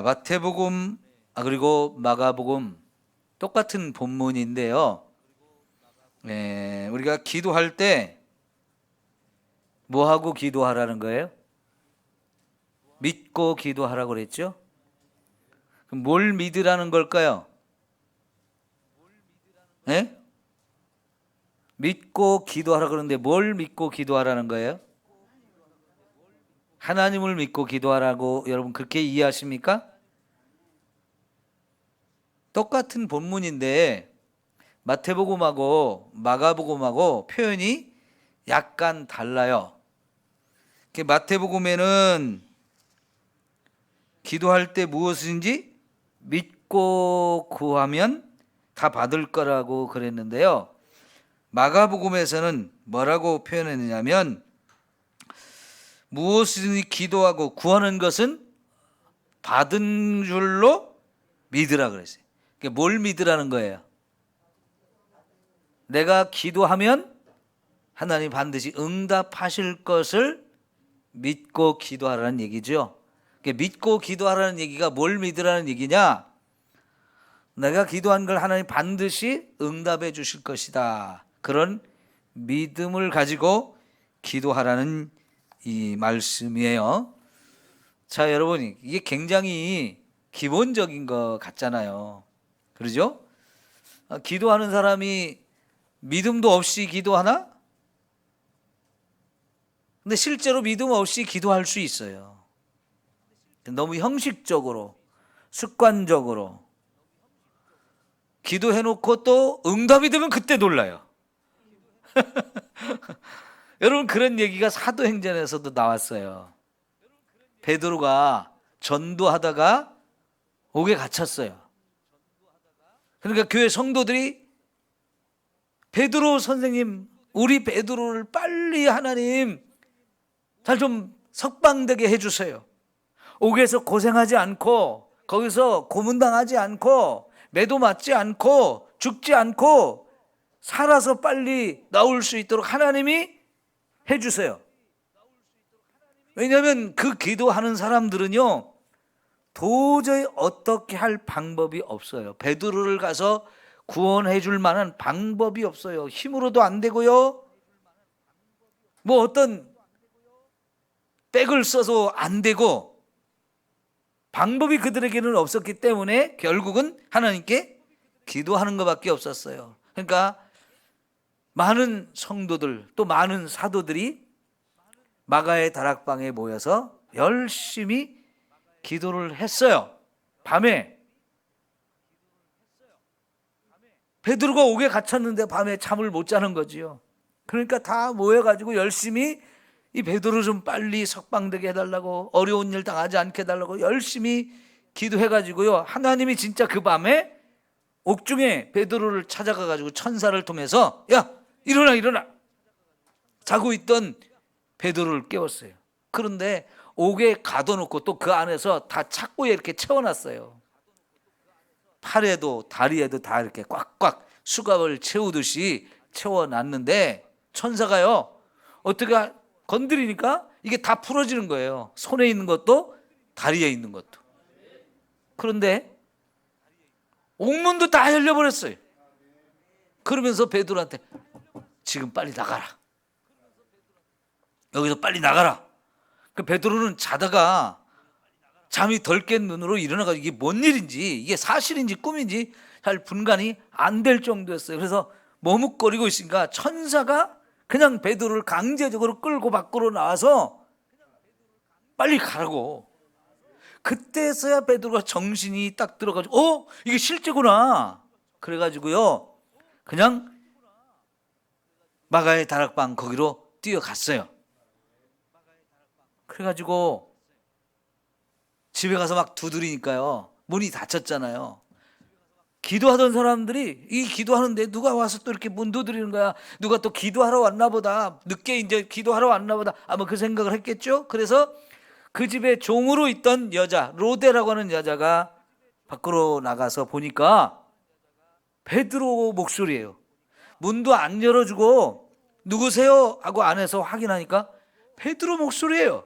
마태복음 그리고 마가복음 똑같은 본문인데요. 우리가 기도할 때 뭐 하고 기도하라는 거예요? 믿고 기도하라고 그랬죠? 그럼 뭘 믿으라는 걸까요? 네? 믿고 기도하라 그러는데 뭘 믿고 기도하라는 거예요? 하나님을 믿고 기도하라고 여러분 그렇게 이해하십니까? 똑같은 본문인데 마태복음하고 마가복음하고 표현이 약간 달라요. 마태복음에는 기도할 때 무엇인지 믿고 구하면 다 받을 거라고 그랬는데요. 마가복음에서는 뭐라고 표현했느냐면 무엇이든지 기도하고 구하는 것은 받은 줄로 믿으라 그랬어요. 뭘 믿으라는 거예요? 내가 기도하면 하나님 반드시 응답하실 것을 믿고 기도하라는 얘기죠. 믿고 기도하라는 얘기가 뭘 믿으라는 얘기냐? 내가 기도한 걸 하나님 반드시 응답해 주실 것이다. 그런 믿음을 가지고 기도하라는 이 말씀이에요. 자, 여러분, 이게 굉장히 기본적인 것 같잖아요. 그러죠? 기도하는 사람이 믿음도 없이 기도하나? 근데 실제로 믿음 없이 기도할 수 있어요. 너무 형식적으로, 습관적으로 기도해놓고 또 응답이 되면 그때 놀라요. 여러분, 그런 얘기가 사도행전에서도 나왔어요. 베드로가 전도하다가 옥에 갇혔어요. 그러니까 교회 성도들이 베드로 선생님, 우리 베드로를 빨리 하나님 잘 좀 석방되게 해주세요. 옥에서 고생하지 않고 거기서 고문당하지 않고 매도 맞지 않고 죽지 않고 살아서 빨리 나올 수 있도록 하나님이 해주세요. 왜냐하면 그 기도하는 사람들은요 도저히 어떻게 할 방법이 없어요. 베드로를 가서 구원해 줄 만한 방법이 없어요. 힘으로도 안 되고요, 뭐 어떤 백을 써서 안 되고 방법이 그들에게는 없었기 때문에 결국은 하나님께 기도하는 것밖에 없었어요. 그러니까 많은 성도들 또 많은 사도들이 마가의 다락방에 모여서 열심히 기도를 했어요. 밤에 베드로가 옥에 갇혔는데 밤에 잠을 못 자는 거지요. 그러니까 다 모여가지고 열심히 이 베드로 좀 빨리 석방되게 해달라고, 어려운 일 당하지 않게 해달라고 열심히 기도해가지고요, 하나님이 진짜 그 밤에 옥중에 베드로를 찾아가가지고 천사를 통해서 야 일어나 자고 있던 베드로를 깨웠어요. 그런데 옥에 가둬놓고 또 그 안에서 다 착고에 이렇게 채워놨어요. 팔에도 다리에도 다 이렇게 꽉꽉 수갑을 채우듯이 채워놨는데 천사가요 어떻게 건드리니까 이게 다 풀어지는 거예요. 손에 있는 것도 다리에 있는 것도. 그런데 옥문도 다 열려버렸어요. 그러면서 베드로한테 지금 빨리 나가라. 여기서 빨리 나가라. 그 베드로는 자다가 잠이 덜 깬 눈으로 일어나가지고 이게 뭔 일인지, 이게 사실인지 꿈인지 잘 분간이 안 될 정도였어요. 그래서 머뭇거리고 있으니까 천사가 그냥 베드로를 강제적으로 끌고 밖으로 나와서 빨리 가라고. 그때서야 베드로가 정신이 딱 들어가지고 이게 실제구나. 그래가지고요 그냥 마가의 다락방 거기로 뛰어갔어요. 그래가지고 집에 가서 막 두드리니까요 문이 닫혔잖아요. 기도하던 사람들이 이 기도하는데 누가 와서 또 이렇게 문 두드리는 거야. 누가 또 기도하러 왔나 보다, 늦게 이제 기도하러 왔나 보다, 아마 그 생각을 했겠죠. 그래서 그 집에 종으로 있던 여자 로데라고 하는 여자가 밖으로 나가서 보니까 베드로 목소리예요. 문도 안 열어주고 누구세요? 하고 안에서 확인하니까 베드로 목소리예요.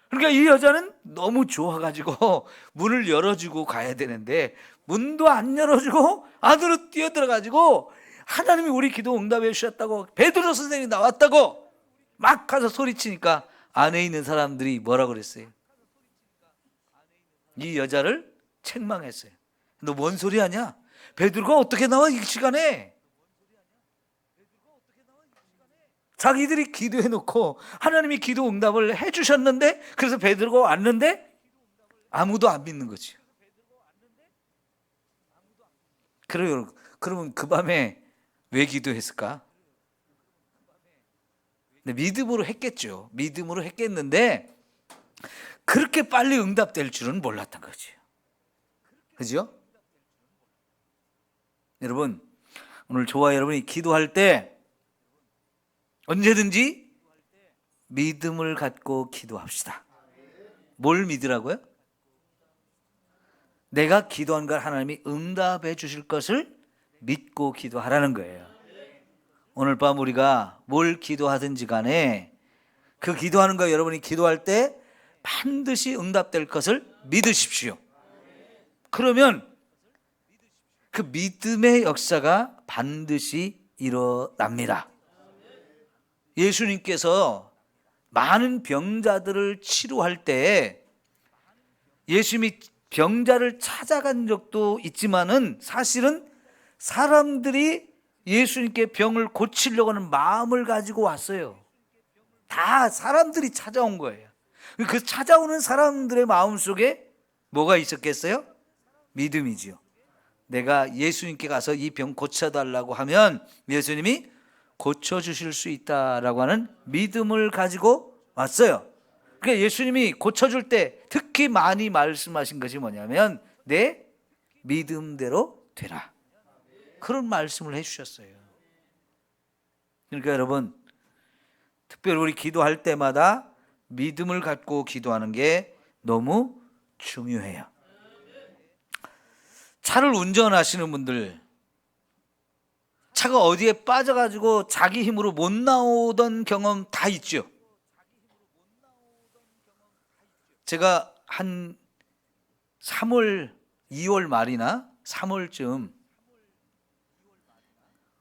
그러니까 이 여자는 너무 좋아가지고 문을 열어주고 가야 되는데 문도 안 열어주고 안으로 뛰어들어가지고 하나님이 우리 기도 응답해 주셨다고, 베드로 선생님이 나왔다고 막 가서 소리치니까 안에 있는 사람들이 뭐라 그랬어요? 이 여자를 책망했어요. 너 뭔 소리 하냐? 베드로가 어떻게 나와 이 시간에? 자기들이 기도해놓고 하나님이 기도 응답을 해주셨는데, 그래서 베드로가 왔는데 아무도 안 믿는 거지. 그러면 그 밤에 왜 기도했을까? 믿음으로 했겠죠. 믿음으로 했겠는데 그렇게 빨리 응답될 줄은 몰랐던 거지. 그죠? 여러분, 오늘 저와 여러분이 기도할 때 언제든지 믿음을 갖고 기도합시다. 뭘 믿으라고요? 내가 기도한 걸 하나님이 응답해 주실 것을 믿고 기도하라는 거예요. 오늘 밤 우리가 뭘 기도하든지 간에 그 기도하는 거, 여러분이 기도할 때 반드시 응답될 것을 믿으십시오. 그러면 그 믿음의 역사가 반드시 일어납니다. 예수님께서 많은 병자들을 치료할 때 예수님이 병자를 찾아간 적도 있지만은 사실은 사람들이 예수님께 병을 고치려고 하는 마음을 가지고 왔어요. 다 사람들이 찾아온 거예요. 그 찾아오는 사람들의 마음속에 뭐가 있었겠어요? 믿음이지요. 내가 예수님께 가서 이 병 고쳐달라고 하면 예수님이 고쳐주실 수 있다라고 하는 믿음을 가지고 왔어요. 그러니까 예수님이 고쳐줄 때 특히 많이 말씀하신 것이 뭐냐면 내 믿음대로 되라, 그런 말씀을 해주셨어요. 그러니까 여러분, 특별히 우리 기도할 때마다 믿음을 갖고 기도하는 게 너무 중요해요. 차를 운전하시는 분들, 차가 어디에 빠져가지고 자기 힘으로 못 나오던 경험 다 있죠. 제가 한 3월, 2월 말이나 3월쯤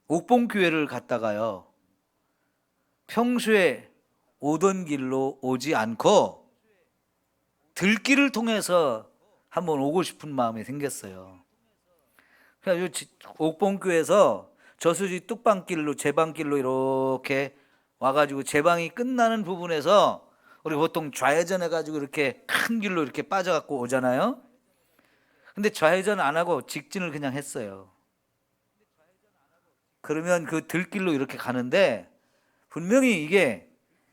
옥봉교회를 갔다가요, 평소에 오던 길로 오지 않고 들길을 통해서 한번 오고 싶은 마음이 생겼어요. 그래서 옥봉교회에서 저수지 뚝방길로, 제방길로 이렇게 와가지고 제방이 끝나는 부분에서 우리 보통 좌회전 해가지고 이렇게 큰 길로 이렇게 빠져갖고 오잖아요. 근데 좌회전 안 하고 직진을 그냥 했어요. 그러면 그 들길로 이렇게 가는데 분명히 이게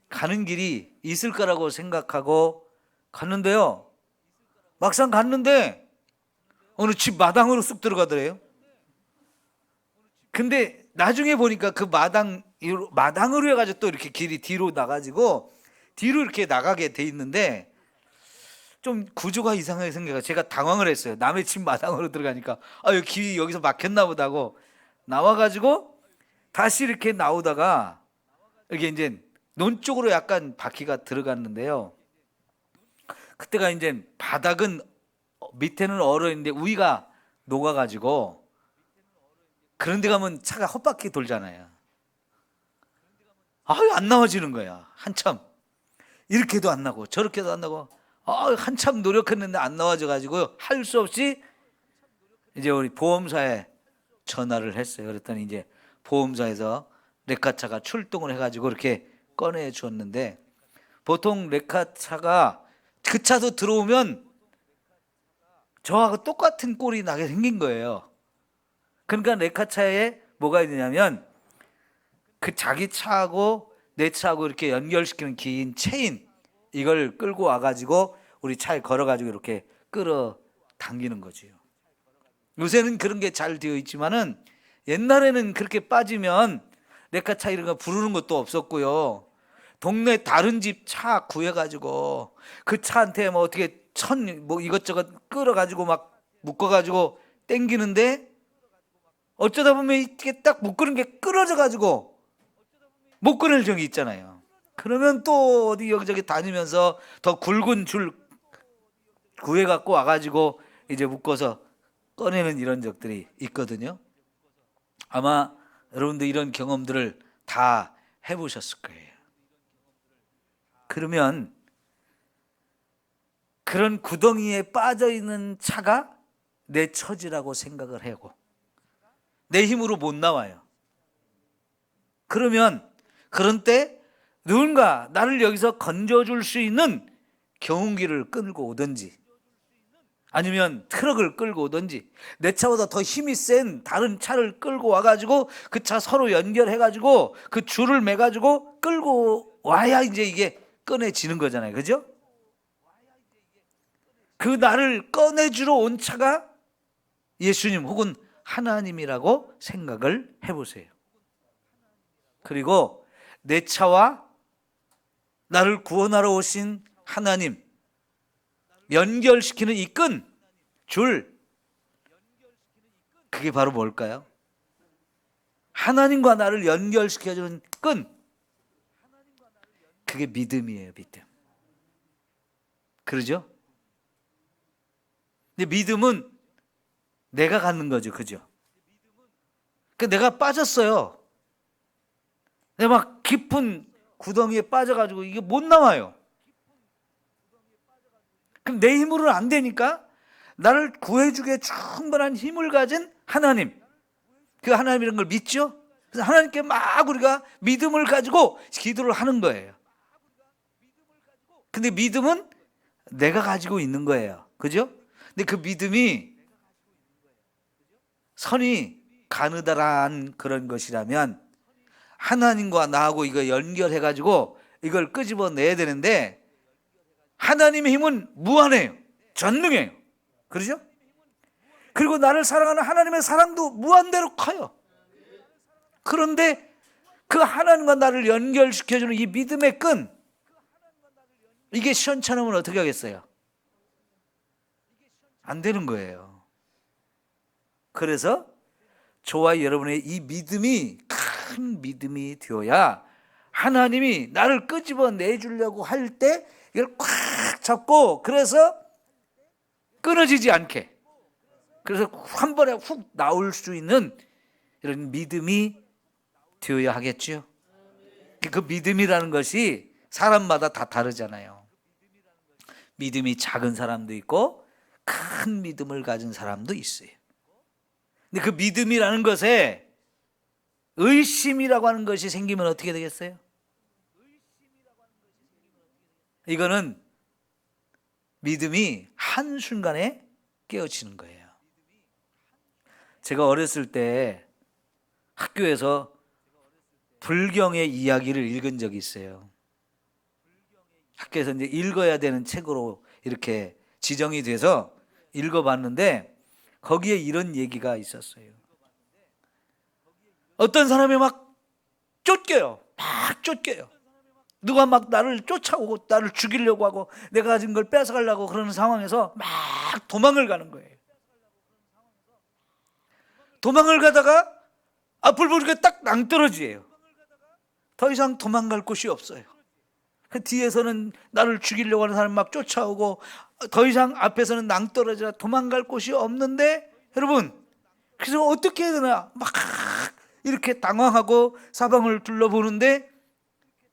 가는 길이 있을 거라고 생각하고 갔는데요, 막상 갔는데 어느 집 마당으로 쑥 들어가더래요. 근데 나중에 보니까 그 마당으로 해가지고 또 이렇게 길이 뒤로 나가지고 뒤로 이렇게 나가게 돼 있는데 좀 구조가 이상하게 생겨서 제가 당황을 했어요. 남의 집 마당으로 들어가니까 여기 길이 여기서 막혔나 보다고 나와가지고 다시 이렇게 나오다가 이게 이제 논 쪽으로 약간 바퀴가 들어갔는데요, 그때가 이제 바닥은 밑에는 얼어 있는데 위가 녹아가지고 그런 데 가면 차가 헛바퀴 돌잖아요. 안 나와지는 거야. 한참 이렇게도 안 나고 저렇게도 안 나고 한참 노력했는데 안 나와져가지고 할 수 없이 이제 우리 보험사에 전화를 했어요. 그랬더니 이제 보험사에서 레카차가 출동을 해가지고 이렇게 꺼내 줬는데, 보통 레카차가 그 차도 들어오면 저하고 똑같은 꼴이 나게 생긴 거예요. 그러니까 레카차에 뭐가 있냐면 그 자기 차하고 내 차하고 이렇게 연결시키는 긴 체인, 이걸 끌고 와가지고 우리 차에 걸어가지고 이렇게 끌어 당기는 거지요. 요새는 그런 게 잘 되어 있지만은 옛날에는 그렇게 빠지면 레카차 이런 거 부르는 것도 없었고요. 동네 다른 집 차 구해가지고 그 차한테 뭐 어떻게 뭐 이것저것 끌어가지고 막 묶어가지고 땡기는데 어쩌다 보면 이게 딱 묶는 게 끊어져가지고 못 끊을 적이 있잖아요. 그러면 또 어디 여기저기 다니면서 더 굵은 줄 구해 갖고 와가지고 이제 묶어서 꺼내는 이런 적들이 있거든요. 아마 여러분도 이런 경험들을 다 해보셨을 거예요. 그러면 그런 구덩이에 빠져 있는 차가 내 처지라고 생각을 하고 내 힘으로 못 나와요. 그러면 그런 때 누군가 나를 여기서 건져줄 수 있는 경운기를 끌고 오든지 아니면 트럭을 끌고 오든지 내 차보다 더 힘이 센 다른 차를 끌고 와가지고 그 차 서로 연결해가지고 그 줄을 매가지고 끌고 와야 이제 이게 꺼내지는 거잖아요. 그죠? 그 나를 꺼내주러 온 차가 예수님 혹은 하나님이라고 생각을 해보세요. 그리고 내 차와 나를 구원하러 오신 하나님 연결시키는 이 끈, 줄, 그게 바로 뭘까요? 하나님과 나를 연결시켜주는 끈, 그게 믿음이에요. 믿음. 그러죠? 근데 믿음은 내가 갖는 거죠. 그죠? 내가 빠졌어요. 내가 막 깊은 구덩이에 빠져가지고 이게 못 나와요. 그럼 내 힘으로는 안 되니까 나를 구해주기에 충분한 힘을 가진 하나님, 그 하나님이라는 걸 믿죠? 그래서 하나님께 막 우리가 믿음을 가지고 기도를 하는 거예요. 근데 믿음은 내가 가지고 있는 거예요. 그죠? 근데 그 믿음이 선이 가느다란 그런 것이라면 하나님과 나하고 이거 연결해가지고 이걸 끄집어내야 되는데 하나님의 힘은 무한해요. 전능해요. 그러죠? 그리고 나를 사랑하는 하나님의 사랑도 무한대로 커요. 그런데 그 하나님과 나를 연결시켜주는 이 믿음의 끈, 이게 시원찮으면 어떻게 하겠어요? 안 되는 거예요. 그래서 저와 여러분의 이 믿음이 큰 믿음이 되어야 하나님이 나를 끄집어 내주려고 할 때 이걸 꽉 잡고 그래서 끊어지지 않게 그래서 한 번에 훅 나올 수 있는 이런 믿음이 되어야 하겠죠. 그 믿음이라는 것이 사람마다 다 다르잖아요. 믿음이 작은 사람도 있고 큰 믿음을 가진 사람도 있어요. 근데 그 믿음이라는 것에 의심이라고 하는 것이 생기면 어떻게 되겠어요? 이거는 믿음이 한순간에 깨어지는 거예요. 제가 어렸을 때 학교에서 불경의 이야기를 읽은 적이 있어요. 학교에서 이제 읽어야 되는 책으로 이렇게 지정이 돼서 읽어봤는데 거기에 이런 얘기가 있었어요. 어떤 사람이 막 쫓겨요. 막 쫓겨요. 누가 막 나를 쫓아오고 나를 죽이려고 하고 내가 가진 걸 뺏어가려고 그러는 상황에서 막 도망을 가는 거예요. 도망을 가다가 앞을 보니까 딱 낭떠러지예요. 더 이상 도망갈 곳이 없어요. 그 뒤에서는 나를 죽이려고 하는 사람이 막 쫓아오고 더 이상 앞에서는 낭떠러지라 도망갈 곳이 없는데 여러분 그래서 어떻게 해야 되나 막 이렇게 당황하고 사방을 둘러보는데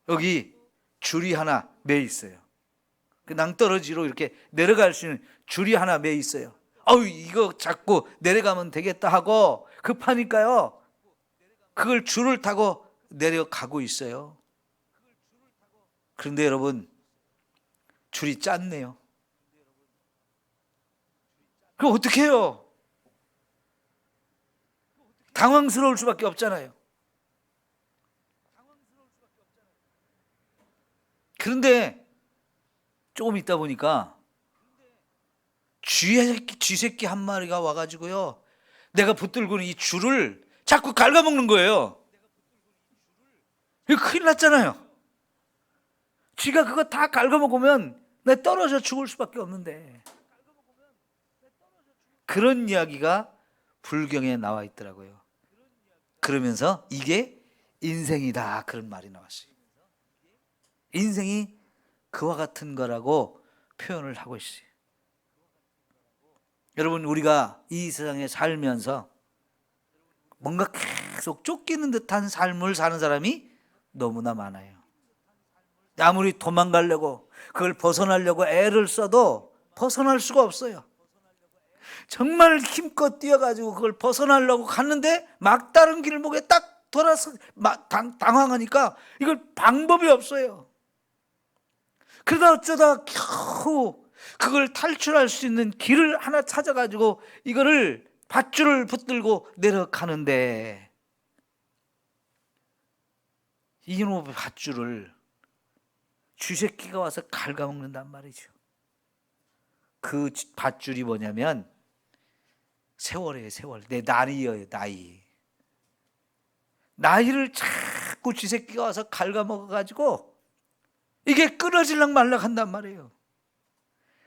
여기 줄이 하나 매 있어요. 그 낭떠러지로 이렇게 내려갈 수 있는 줄이 하나 매 있어요. 아우 이거 잡고 내려가면 되겠다 하고 급하니까요. 그걸 줄을 타고 내려가고 있어요. 그런데 여러분 줄이 짧네요. 그럼 어떻게 해요? 당황스러울 수밖에 없잖아요. 그런데 조금 있다 보니까 쥐새끼 한 마리가 와가지고요. 내가 붙들고 있는 이 줄을 자꾸 갉아먹는 거예요. 이거 큰일 났잖아요. 쥐가 그거 다 갉아먹으면 내 떨어져 죽을 수밖에 없는데 그런 이야기가 불경에 나와 있더라고요. 그러면서 이게 인생이다 그런 말이 나왔어요. 인생이 그와 같은 거라고 표현을 하고 있어요. 여러분, 우리가 이 세상에 살면서 뭔가 계속 쫓기는 듯한 삶을 사는 사람이 너무나 많아요. 아무리 도망가려고 그걸 벗어나려고 애를 써도 벗어날 수가 없어요. 정말 힘껏 뛰어가지고 그걸 벗어나려고 갔는데 막다른 길목에 딱 돌아서 당황하니까 이걸 방법이 없어요. 그러다 어쩌다 겨우 그걸 탈출할 수 있는 길을 하나 찾아가지고 이거를 밧줄을 붙들고 내려가는데, 이놈의 밧줄을 쥐새끼가 와서 갉아먹는단 말이죠. 그 밧줄이 뭐냐면 세월이에요. 세월. 내 나이예요. 나이를 자꾸 쥐새끼가 와서 갉아먹어가지고 이게 끊어질랑 말랑 한단 말이에요.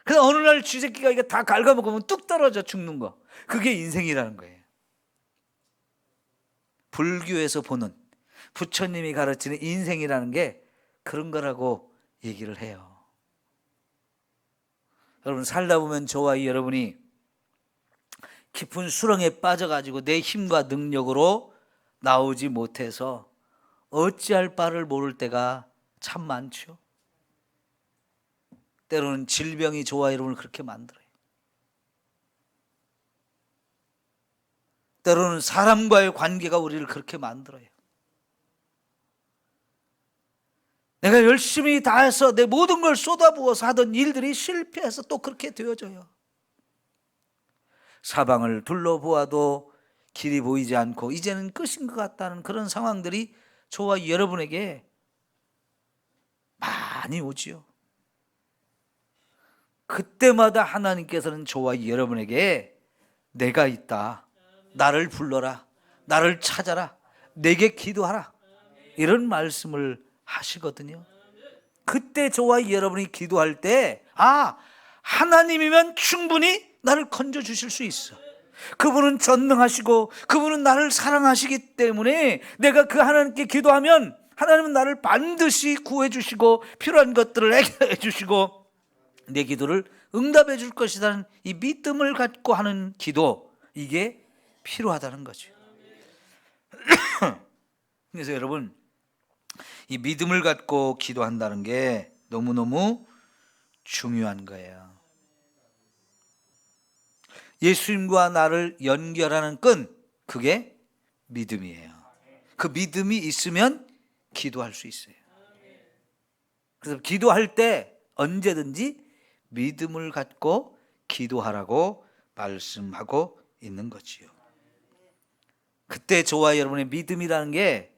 그래서 어느 날 쥐새끼가 이게 다 갉아먹으면 뚝 떨어져 죽는 거. 그게 인생이라는 거예요. 불교에서 보는, 부처님이 가르치는 인생이라는 게 그런 거라고 얘기를 해요. 여러분, 살다 보면 저와 여러분이 깊은 수렁에 빠져가지고 내 힘과 능력으로 나오지 못해서 어찌할 바를 모를 때가 참 많죠. 때로는 질병이 저와 여러분을 그렇게 만들어요. 때로는 사람과의 관계가 우리를 그렇게 만들어요. 내가 열심히 다해서 내 모든 걸 쏟아부어서 하던 일들이 실패해서 또 그렇게 되어져요. 사방을 둘러보아도 길이 보이지 않고 이제는 끝인 것 같다는 그런 상황들이 저와 여러분에게 많이 오지요. 그때마다 하나님께서는 저와 여러분에게 내가 있다, 나를 불러라, 나를 찾아라, 내게 기도하라, 이런 말씀을 하시거든요. 그때 저와 여러분이 기도할 때, 하나님이면 충분히 나를 건져주실 수 있어. 그분은 전능하시고 그분은 나를 사랑하시기 때문에 내가 그 하나님께 기도하면 하나님은 나를 반드시 구해 주시고 필요한 것들을 해결해 주시고 내 기도를 응답해 줄 것이라는 이 믿음을 갖고 하는 기도, 이게 필요하다는 거죠. 그래서 여러분, 이 믿음을 갖고 기도한다는 게 너무너무 중요한 거예요. 예수님과 나를 연결하는 끈, 그게 믿음이에요. 그 믿음이 있으면 기도할 수 있어요. 그래서 기도할 때 언제든지 믿음을 갖고 기도하라고 말씀하고 있는 거지요. 그때 저와 여러분의 믿음이라는 게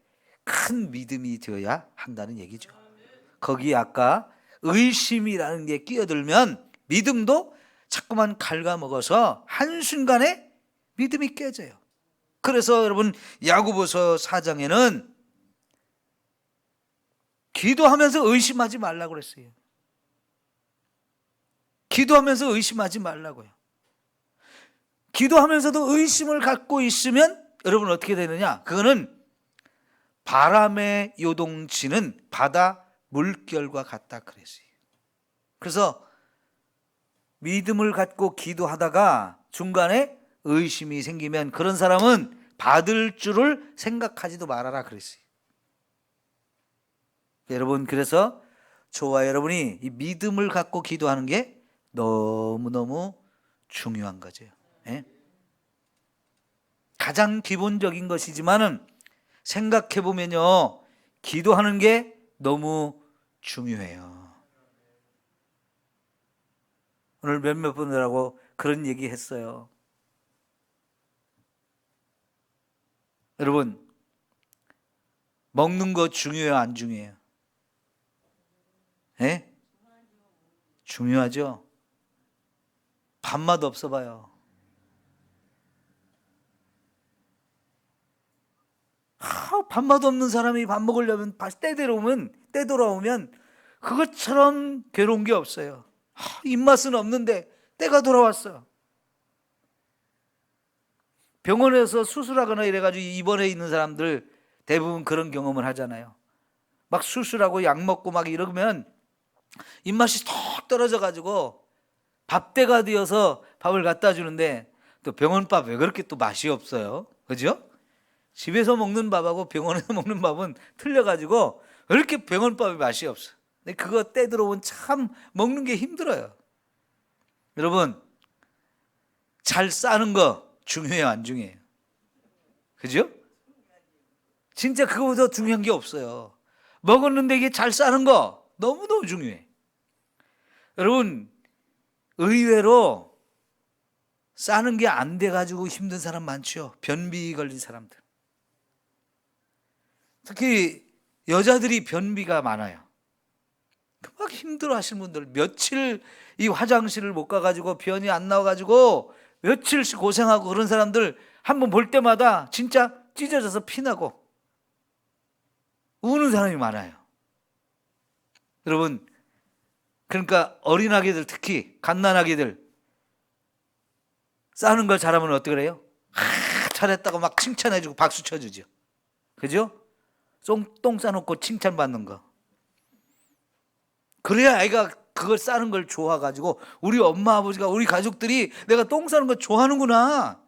큰 믿음이 되어야 한다는 얘기죠. 거기 아까 의심이라는 게 끼어들면 믿음도 자꾸만 갉아먹어서 한순간에 믿음이 깨져요. 그래서 여러분, 야고보서 4장에는 기도하면서 의심하지 말라고 그랬어요. 기도하면서 의심하지 말라고요. 기도하면서도 의심을 갖고 있으면 여러분 어떻게 되느냐? 그거는 바람에 요동치는 바다 물결과 같다 그랬어요. 그래서 믿음을 갖고 기도하다가 중간에 의심이 생기면 그런 사람은 받을 줄을 생각하지도 말아라 그랬어요. 여러분, 그래서 저와 여러분이 이 믿음을 갖고 기도하는 게 너무너무 중요한 거죠. 예? 가장 기본적인 것이지만은 생각해 보면요, 기도하는 게 너무 중요해요. 오늘 몇몇 분들하고 그런 얘기 했어요. 여러분, 먹는 거 중요해요, 안 중요해요? 예? 중요하죠? 밥맛 없어 봐요. 밥맛 없는 사람이 밥 먹으려면 때 돌아오면 그것처럼 괴로운 게 없어요. 입맛은 없는데 때가 돌아왔어. 병원에서 수술하거나 이래가지고 입원해 있는 사람들 대부분 그런 경험을 하잖아요. 막 수술하고 약 먹고 막 이러면 입맛이 턱 떨어져 가지고 밥때가 되어서 밥을 갖다 주는데, 또 병원밥 왜 그렇게 또 맛이 없어요? 그죠? 집에서 먹는 밥하고 병원에서 먹는 밥은 틀려가지고 왜 이렇게 병원밥이 맛이 없어? 근데 그거 때 들어오면 참 먹는 게 힘들어요. 여러분, 잘 싸는 거 중요해요, 안 중요해요? 그죠? 진짜 그거보다 중요한 게 없어요. 먹었는데 이게 잘 싸는 거 너무너무 중요해. 여러분, 의외로 싸는 게 안 돼가지고 힘든 사람 많죠. 변비 걸린 사람들. 특히 여자들이 변비가 많아요. 막 힘들어 하시는 분들, 며칠 이 화장실을 못 가가지고 변이 안 나와가지고 며칠씩 고생하고 그런 사람들 한번 볼 때마다 진짜 찢어져서 피나고 우는 사람이 많아요. 여러분, 그러니까 어린아기들, 특히 갓난아기들 싸는 걸 잘하면 어떻게 그래요? 잘했다고 막 칭찬해주고 박수 쳐주죠. 그죠? 똥 싸놓고 칭찬받는 거. 그래야 아이가 그걸 싸는 걸 좋아가지고, 우리 엄마 아버지가, 우리 가족들이 내가 똥 싸는 거 좋아하는구나,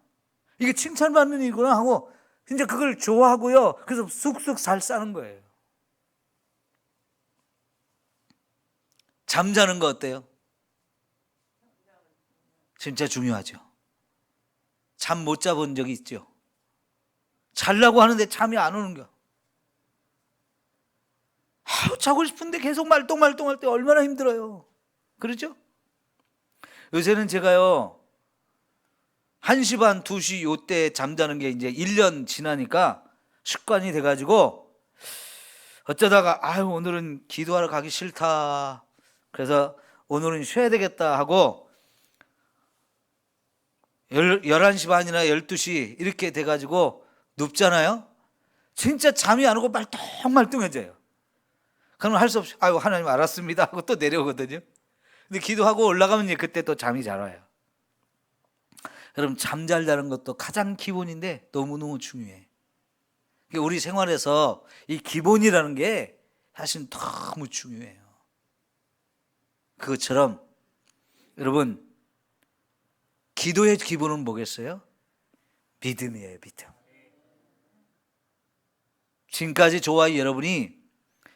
이게 칭찬받는 일이구나 하고 진짜 그걸 좋아하고요. 그래서 쑥쑥 잘 싸는 거예요. 잠자는 거 어때요? 진짜 중요하죠. 잠 못 자본 적이 있죠. 자려고 하는데 잠이 안 오는 거. 자고 싶은데 계속 말똥말똥할 때 얼마나 힘들어요. 그렇죠? 요새는 제가요 1시 반, 2시 요때 잠자는 게 이제 1년 지나니까 습관이 돼가지고, 어쩌다가 오늘은 기도하러 가기 싫다, 그래서 오늘은 쉬어야 되겠다 하고 11시 반이나 12시 이렇게 돼가지고 눕잖아요. 진짜 잠이 안 오고 말똥말똥해져요. 그러면 할 수 없이 하나님 알았습니다 하고 또 내려오거든요. 근데 기도하고 올라가면 이제 그때 또 잠이 잘 와요. 여러분, 잠 잘 자는 것도 가장 기본인데 너무너무 중요해. 우리 생활에서 이 기본이라는 게 사실 너무 중요해요. 그것처럼 여러분, 기도의 기본은 뭐겠어요? 믿음이에요, 믿음. 지금까지 저와 여러분이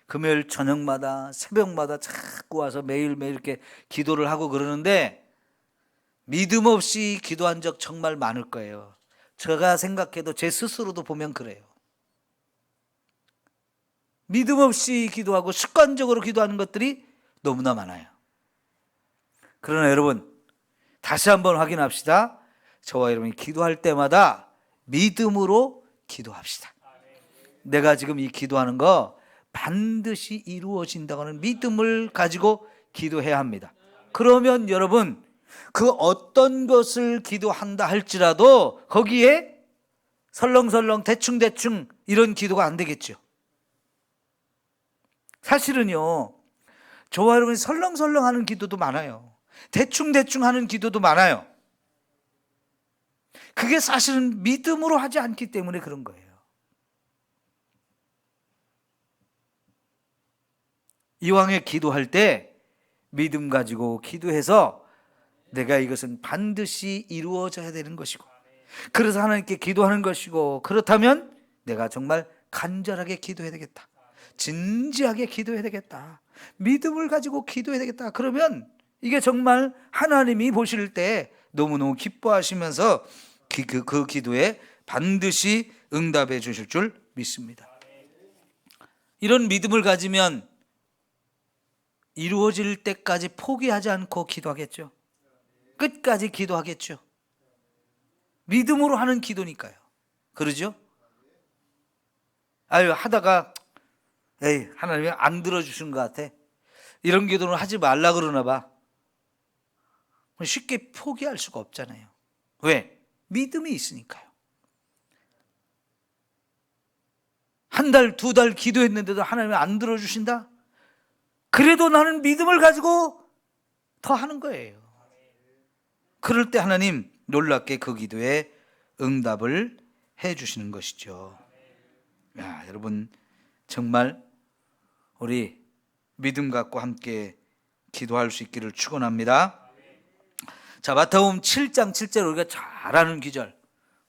금요일 저녁마다, 새벽마다 자꾸 와서 매일매일 이렇게 기도를 하고 그러는데, 믿음 없이 기도한 적 정말 많을 거예요. 제가 생각해도 제 스스로도 보면 그래요. 믿음 없이 기도하고 습관적으로 기도하는 것들이 너무나 많아요. 그러나 여러분, 다시 한번 확인합시다. 저와 여러분이 기도할 때마다 믿음으로 기도합시다. 내가 지금 이 기도하는 거 반드시 이루어진다고 하는 믿음을 가지고 기도해야 합니다. 그러면 여러분, 그 어떤 것을 기도한다 할지라도 거기에 설렁설렁 대충대충 이런 기도가 안 되겠죠. 사실은요, 저와 여러분이 설렁설렁 하는 기도도 많아요. 대충대충 하는 기도도 많아요. 그게 사실은 믿음으로 하지 않기 때문에 그런 거예요. 이왕에 기도할 때 믿음 가지고 기도해서 내가 이것은 반드시 이루어져야 되는 것이고, 그래서 하나님께 기도하는 것이고, 그렇다면 내가 정말 간절하게 기도해야 되겠다, 진지하게 기도해야 되겠다, 믿음을 가지고 기도해야 되겠다. 그러면 이게 정말 하나님이 보실 때 너무너무 기뻐하시면서 그 기도에 반드시 응답해 주실 줄 믿습니다. 이런 믿음을 가지면 이루어질 때까지 포기하지 않고 기도하겠죠. 끝까지 기도하겠죠. 믿음으로 하는 기도니까요. 그러죠? 하다가 하나님이 안 들어주신 것 같아, 이런 기도는 하지 말라 그러나 봐. 쉽게 포기할 수가 없잖아요. 왜? 믿음이 있으니까요. 한 달, 2달 기도했는데도 하나님이 안 들어주신다? 그래도 나는 믿음을 가지고 더 하는 거예요. 그럴 때 하나님 놀랍게 그 기도에 응답을 해 주시는 것이죠. 여러분, 정말 우리 믿음 갖고 함께 기도할 수 있기를 축원합니다. 자, 마태복음 7장 7절 우리가 잘 아는 기절,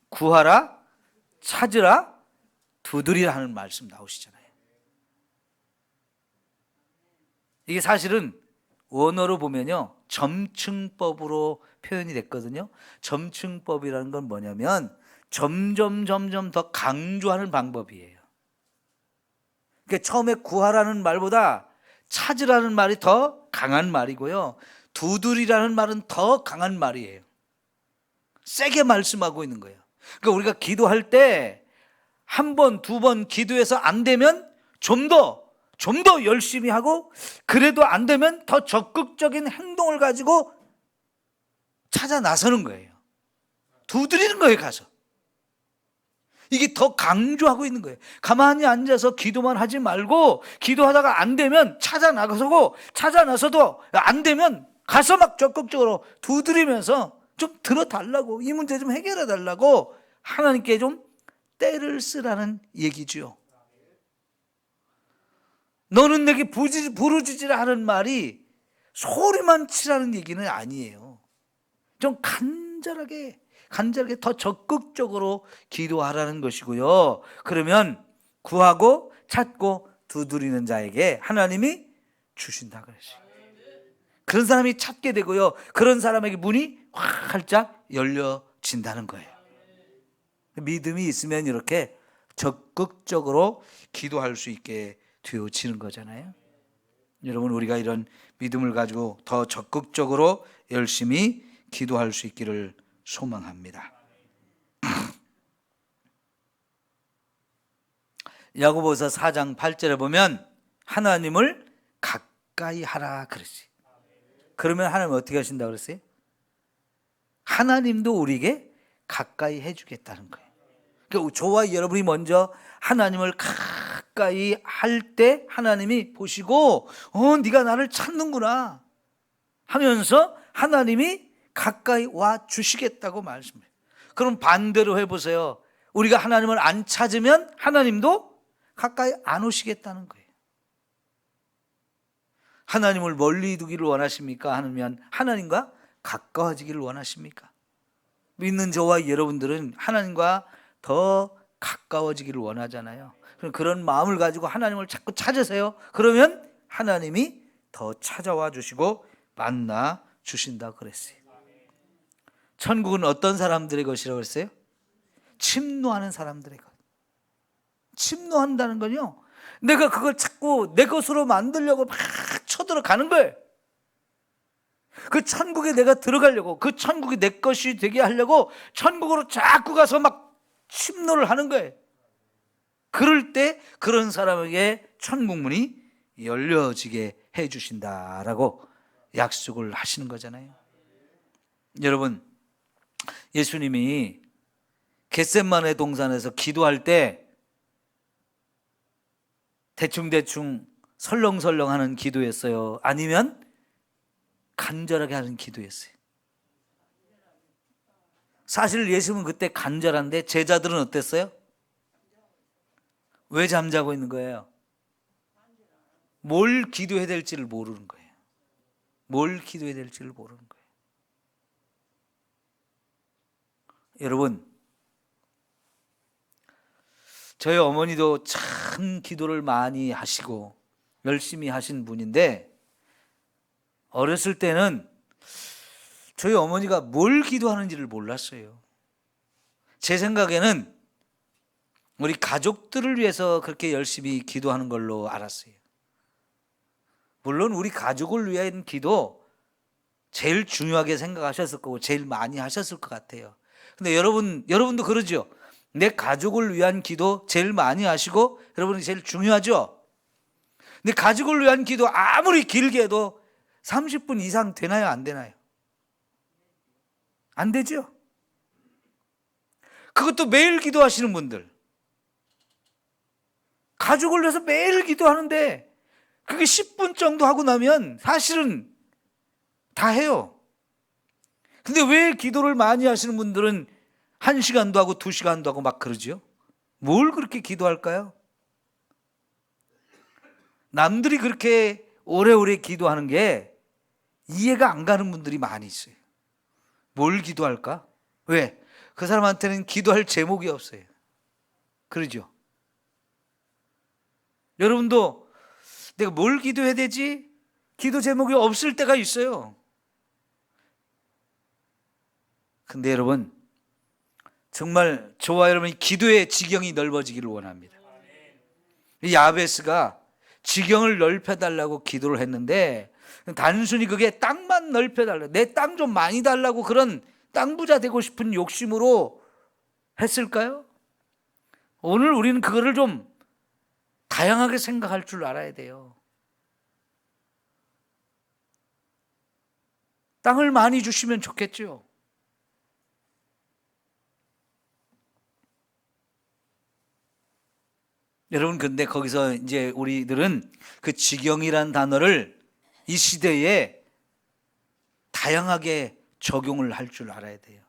구하라, 찾으라, 두드리라 하는 말씀 나오시잖아요. 이게 사실은 원어로 보면요, 점층법으로 표현이 됐거든요. 점층법이라는 건 뭐냐면 점점 더 강조하는 방법이에요. 그러니까 처음에 구하라는 말보다 찾으라는 말이 더 강한 말이고요, 두드리라는 말은 더 강한 말이에요. 세게 말씀하고 있는 거예요. 그러니까 우리가 기도할 때 한 번, 두 번 기도해서 안 되면 좀 더 열심히 하고, 그래도 안 되면 더 적극적인 행동을 가지고 찾아 나서는 거예요. 두드리는 거예요, 가서. 이게 더 강조하고 있는 거예요. 가만히 앉아서 기도만 하지 말고, 기도하다가 안 되면 찾아 나서고, 찾아 나서도 안 되면 가서 막 적극적으로 두드리면서 좀 들어달라고, 이 문제 좀 해결해 달라고 하나님께 좀 때를 쓰라는 얘기죠. 너는 내게 부르짖으라 하는 말이 소리만 치라는 얘기는 아니에요. 좀 간절하게 더 적극적으로 기도하라는 것이고요. 그러면 구하고 찾고 두드리는 자에게 하나님이 주신다 그랬어요. 그런 사람이 찾게 되고요, 그런 사람에게 문이 활짝 열려진다는 거예요. 믿음이 있으면 이렇게 적극적으로 기도할 수 있게 되어지는 거잖아요. 여러분, 우리가 이런 믿음을 가지고 더 적극적으로 열심히 기도할 수 있기를 소망합니다. 야고보서 4장 8절에 보면 하나님을 가까이 하라 그러지. 그러면 하나님 어떻게 하신다고 그랬어요? 하나님도 우리에게 가까이 해주겠다는 거예요. 그러니까 저와 여러분이 먼저 하나님을 가까이 할 때 하나님이 보시고 네가 나를 찾는구나 하면서 하나님이 가까이 와 주시겠다고 말씀해요. 그럼 반대로 해보세요. 우리가 하나님을 안 찾으면 하나님도 가까이 안 오시겠다는 거예요. 하나님을 멀리 두기를 원하십니까? 아니면 하나님과 가까워지기를 원하십니까? 믿는 저와 여러분들은 하나님과 더 가까워지기를 원하잖아요. 그런 마음을 가지고 하나님을 자꾸 찾으세요. 그러면 하나님이 더 찾아와 주시고 만나 주신다 그랬어요. 천국은 어떤 사람들의 것이라고 그랬어요? 침노하는 사람들의 것. 침노한다는 건요, 내가 그걸 자꾸 내 것으로 만들려고 막 쳐들어가는 거예요. 그 천국에 내가 들어가려고, 그 천국이 내 것이 되게 하려고 천국으로 자꾸 가서 막 침노를 하는 거예요. 그럴 때 그런 사람에게 천국문이 열려지게 해 주신다라고 약속을 하시는 거잖아요. 여러분, 예수님이 겟세마네 동산에서 기도할 때 대충 설렁설렁 하는 기도였어요? 아니면 간절하게 하는 기도였어요? 사실 예수님은 그때 간절한데 제자들은 어땠어요? 왜 잠자고 있는 거예요? 뭘 기도해야 될지를 모르는 거예요. 뭘 기도해야 될지를 모르는 거예요. 여러분, 저희 어머니도 참 기도를 많이 하시고 열심히 하신 분인데, 어렸을 때는 저희 어머니가 뭘 기도하는지를 몰랐어요. 제 생각에는 우리 가족들을 위해서 그렇게 열심히 기도하는 걸로 알았어요. 물론 우리 가족을 위한 기도 제일 중요하게 생각하셨을 거고 제일 많이 하셨을 것 같아요. 근데 여러분도 그러죠? 내 가족을 위한 기도 제일 많이 하시고 여러분이 제일 중요하죠? 근데 가족을 위한 기도 아무리 길게 해도 30분 이상 되나요? 안 되나요? 안 되죠? 그것도 매일 기도하시는 분들, 가족을 위해서 매일 기도하는데 그게 10분 정도 하고 나면 사실은 다 해요. 근데 왜 기도를 많이 하시는 분들은 1시간도 하고 2시간도 하고 막 그러죠? 뭘 그렇게 기도할까요? 남들이 그렇게 오래오래 기도하는 게 이해가 안 가는 분들이 많이 있어요. 뭘 기도할까? 왜? 그 사람한테는 기도할 제목이 없어요. 그러죠? 여러분도 내가 뭘 기도해야 되지? 기도 제목이 없을 때가 있어요. 근데 여러분, 정말 저와 여러분이 기도의 지경이 넓어지기를 원합니다. 이 야베스가 지경을 넓혀달라고 기도를 했는데, 단순히 그게 땅만 넓혀달라, 내 땅 좀 많이 달라고 그런 땅 부자 되고 싶은 욕심으로 했을까요? 오늘 우리는 그거를 좀 다양하게 생각할 줄 알아야 돼요. 땅을 많이 주시면 좋겠죠. 여러분, 근데 거기서 이제 우리들은 그 지경이란 단어를 이 시대에 다양하게 적용을 할 줄 알아야 돼요.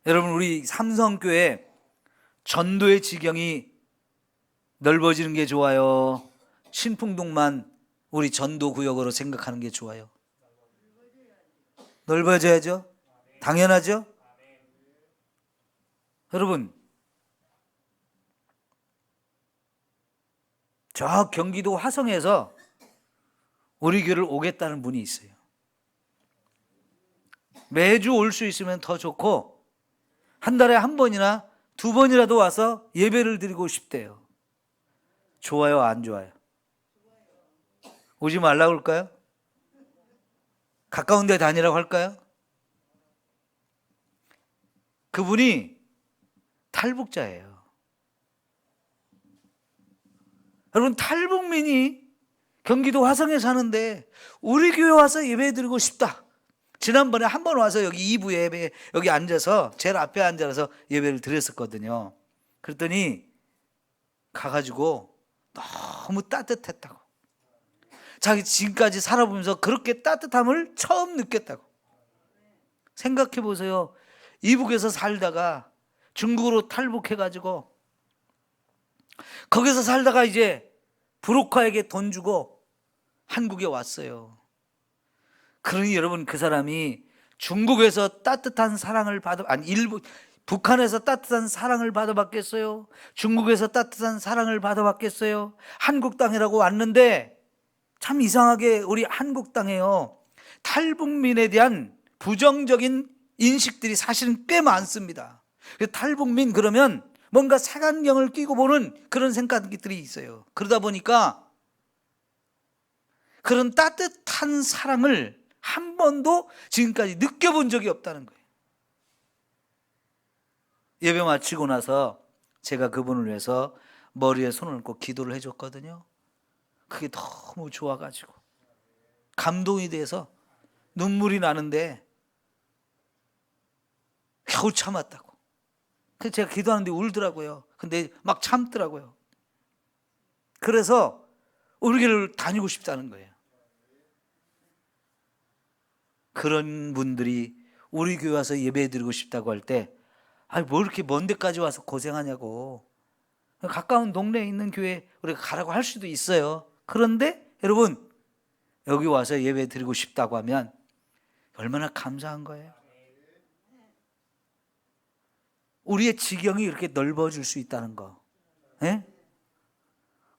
여러분, 우리 삼성교회 전도의 지경이 넓어지는 게 좋아요? 신풍동만 우리 전도구역으로 생각하는 게 좋아요? 넓어져야죠. 당연하죠. 여러분, 저 경기도 화성에서 우리 교회를 오겠다는 분이 있어요. 매주 올 수 있으면 더 좋고 한 달에 한 번이나 두 번이라도 와서 예배를 드리고 싶대요. 좋아요, 안 좋아요? 오지 말라고 할까요? 가까운 데 다니라고 할까요? 그분이 탈북자예요. 여러분, 탈북민이 경기도 화성에 사는데 우리 교회 와서 예배 드리고 싶다. 지난번에 한 번 와서 여기 2부 예배 여기 앉아서 제일 앞에 앉아서 예배를 드렸었거든요. 그랬더니 가가지고 너무 따뜻했다고. 자기 지금까지 살아보면서 그렇게 따뜻함을 처음 느꼈다고. 생각해 보세요. 이북에서 살다가 중국으로 탈북해가지고 거기서 살다가 이제 브로커에게 돈 주고 한국에 왔어요. 그러니 여러분, 그 사람이 중국에서 따뜻한 사랑을 북한에서 따뜻한 사랑을 받아봤겠어요? 중국에서 따뜻한 사랑을 받아봤겠어요? 한국 땅이라고 왔는데 참 이상하게 우리 한국 땅에요, 탈북민에 대한 부정적인 인식들이 사실은 꽤 많습니다. 탈북민 그러면 뭔가 색안경을 끼고 보는 그런 생각들이 있어요. 그러다 보니까 그런 따뜻한 사랑을 한 번도 지금까지 느껴본 적이 없다는 거예요. 예배 마치고 나서 제가 그분을 위해서 머리에 손을 얹고 기도를 해줬거든요. 그게 너무 좋아가지고 감동이 돼서 눈물이 나는데 겨우 참았다고. 그래서 제가 기도하는데 울더라고요. 근데 막 참더라고요. 그래서 우리 교회를 다니고 싶다는 거예요. 그런 분들이 우리 교회 와서 예배 드리고 싶다고 할 때, 아니 뭐 이렇게 먼 데까지 와서 고생하냐고, 가까운 동네에 있는 교회 우리가 가라고 할 수도 있어요. 그런데 여러분, 여기 와서 예배 드리고 싶다고 하면 얼마나 감사한 거예요. 우리의 지경이 이렇게 넓어질 수 있다는 거. 예?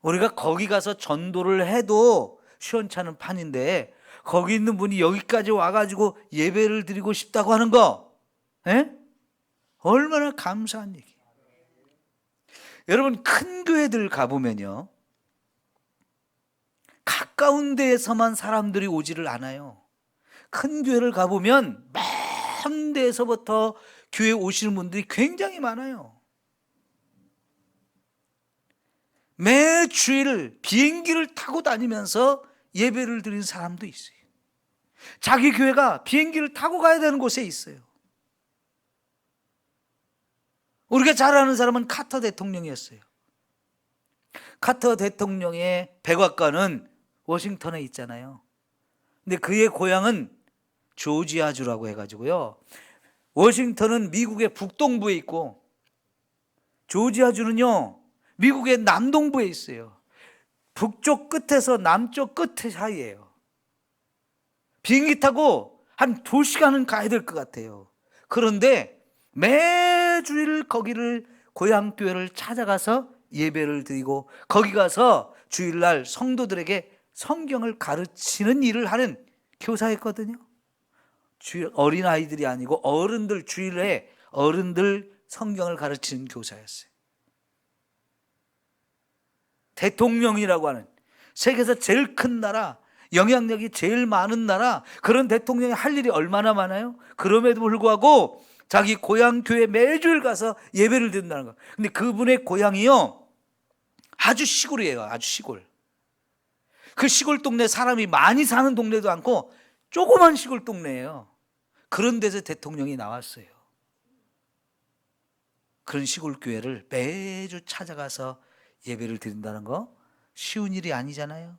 우리가 거기 가서 전도를 해도 시원찮은 판인데 거기 있는 분이 여기까지 와가지고 예배를 드리고 싶다고 하는 거, 예? 얼마나 감사한 얘기. 여러분, 큰 교회들 가보면요, 가까운 데에서만 사람들이 오지를 않아요. 큰 교회를 가보면 먼 데에서부터 교회 오시는 분들이 굉장히 많아요. 매 주일 비행기를 타고 다니면서 예배를 드리는 사람도 있어요. 자기 교회가 비행기를 타고 가야 되는 곳에 있어요. 우리가 잘 아는 사람은 카터 대통령이었어요. 카터 대통령의 백악관은 워싱턴에 있잖아요. 근데 그의 고향은 조지아주라고 해가지고요, 워싱턴은 미국의 북동부에 있고 조지아주는요 미국의 남동부에 있어요. 북쪽 끝에서 남쪽 끝 사이예요. 비행기 타고 한 2시간은 가야 될 것 같아요. 그런데 매주일 거기를 고향교회를 찾아가서 예배를 드리고 거기 가서 주일날 성도들에게 성경을 가르치는 일을 하는 교사였거든요. 어린아이들이 아니고 어른들, 주일에 어른들 성경을 가르치는 교사였어요. 대통령이라고 하는 세계에서 제일 큰 나라, 영향력이 제일 많은 나라, 그런 대통령이 할 일이 얼마나 많아요? 그럼에도 불구하고 자기 고향 교회 매주일 가서 예배를 드린다는 거. 근데 그분의 고향이요, 아주 시골이에요. 아주 시골. 그 시골 동네 사람이 많이 사는 동네도 않고 조그만 시골 동네예요. 그런 데서 대통령이 나왔어요. 그런 시골 교회를 매주 찾아가서 예배를 드린다는 거 쉬운 일이 아니잖아요.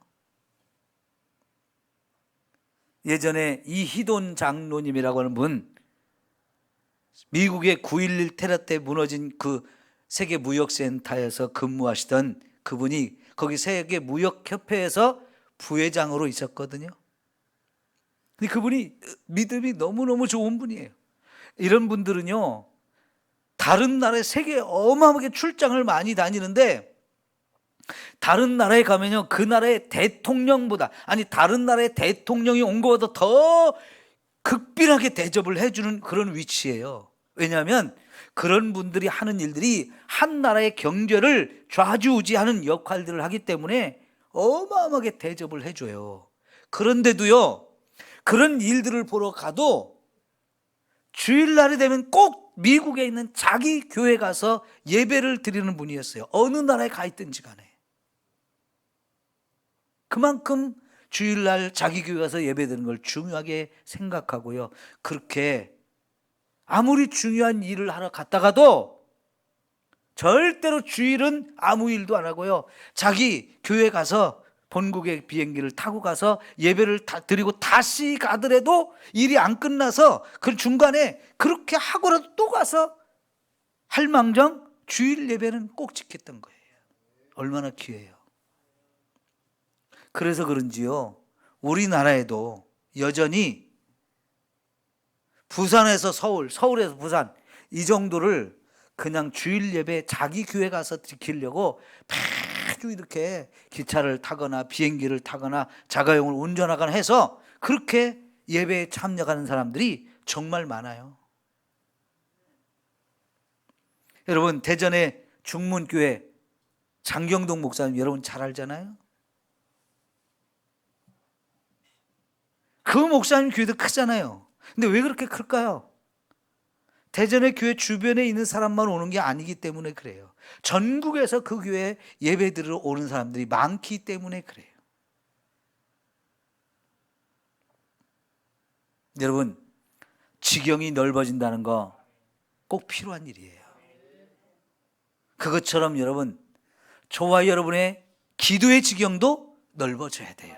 예전에 이희돈 장로님이라고 하는 분, 미국의 9.11 테러 때 무너진 그 세계 무역센터에서 근무하시던 그분이 거기 세계 무역협회에서 부회장으로 있었거든요. 근데 그분이 믿음이 너무너무 좋은 분이에요. 이런 분들은요, 다른 나라에 세계에 어마어마하게 출장을 많이 다니는데 다른 나라에 가면요, 그 나라의 대통령보다, 아니 다른 나라의 대통령이 온 것보다 더 극빈하게 대접을 해주는 그런 위치예요. 왜냐하면 그런 분들이 하는 일들이 한 나라의 경제를 좌지우지하는 역할들을 하기 때문에 어마어마하게 대접을 해줘요. 그런데도요, 그런 일들을 보러 가도 주일날이 되면 꼭 미국에 있는 자기 교회 가서 예배를 드리는 분이었어요. 어느 나라에 가 있든지 간에. 그만큼 주일날 자기 교회 가서 예배 드리는 걸 중요하게 생각하고요. 그렇게 아무리 중요한 일을 하러 갔다가도 절대로 주일은 아무 일도 안 하고요, 자기 교회 가서 본국의 비행기를 타고 가서 예배를 드리고 다시 가더라도 일이 안 끝나서 그 중간에 그렇게 하고라도 또 가서 할망정 주일 예배는 꼭 지켰던 거예요. 얼마나 귀해요. 그래서 그런지요, 우리나라에도 여전히 부산에서 서울, 서울에서 부산 이 정도를 그냥 주일 예배 자기 교회 가서 지키려고 매주 이렇게 기차를 타거나 비행기를 타거나 자가용을 운전하거나 해서 그렇게 예배에 참여하는 사람들이 정말 많아요. 여러분, 대전의 중문교회 장경동 목사님 여러분 잘 알잖아요. 그 목사님 교회도 크잖아요. 근데 왜 그렇게 클까요? 대전의 교회 주변에 있는 사람만 오는 게 아니기 때문에 그래요. 전국에서 그 교회에 예배 드리러 오는 사람들이 많기 때문에 그래요. 여러분, 지경이 넓어진다는 거 꼭 필요한 일이에요. 그것처럼 여러분, 저와 여러분의 기도의 지경도 넓어져야 돼요.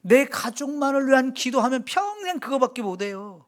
내 가족만을 위한 기도하면 평생 그거밖에 못해요.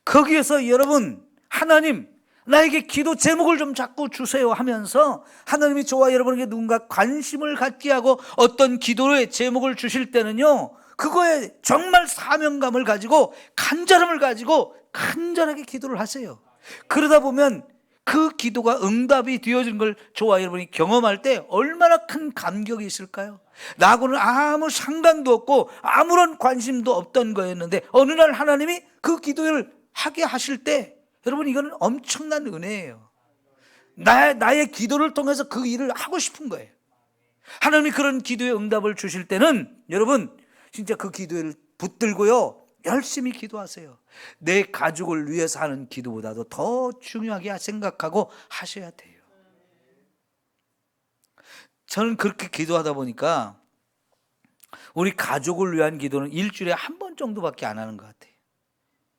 거기에서 여러분, 하나님 나에게 기도 제목을 좀 자꾸 주세요 하면서 하나님이 저와 여러분에게 누군가 관심을 갖게 하고 어떤 기도의 제목을 주실 때는요, 그거에 정말 사명감을 가지고 간절함을 가지고 간절하게 기도를 하세요. 그러다 보면 그 기도가 응답이 되어진 걸 저와 여러분이 경험할 때 얼마나 큰 감격이 있을까요? 나하고는 아무 상관도 없고 아무런 관심도 없던 거였는데 어느 날 하나님이 그 기도를 하게 하실 때, 여러분 이거는 엄청난 은혜예요. 나의 기도를 통해서 그 일을 하고 싶은 거예요. 하나님이 그런 기도의 응답을 주실 때는 여러분 진짜 그 기도를 붙들고요, 열심히 기도하세요. 내 가족을 위해서 하는 기도보다도 더 중요하게 생각하고 하셔야 돼요. 저는 그렇게 기도하다 보니까 우리 가족을 위한 기도는 일주일에 한 번 정도밖에 안 하는 것 같아요.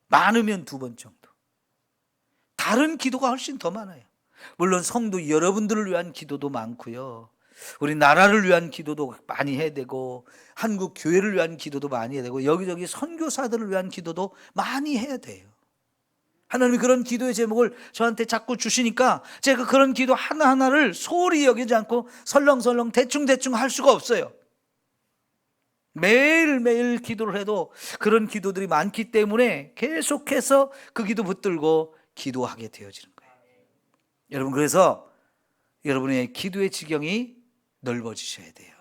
많으면 2번 정도. 다른 기도가 훨씬 더 많아요. 물론 성도 여러분들을 위한 기도도 많고요, 우리 나라를 위한 기도도 많이 해야 되고 한국 교회를 위한 기도도 많이 해야 되고 여기저기 선교사들을 위한 기도도 많이 해야 돼요. 하나님이 그런 기도의 제목을 저한테 자꾸 주시니까 제가 그런 기도 하나하나를 소홀히 여기지 않고 설렁설렁 대충대충 할 수가 없어요. 매일매일 기도를 해도 그런 기도들이 많기 때문에 계속해서 그 기도 붙들고 기도하게 되어지는 거예요. 여러분, 그래서 여러분의 기도의 지경이 넓어지셔야 돼요.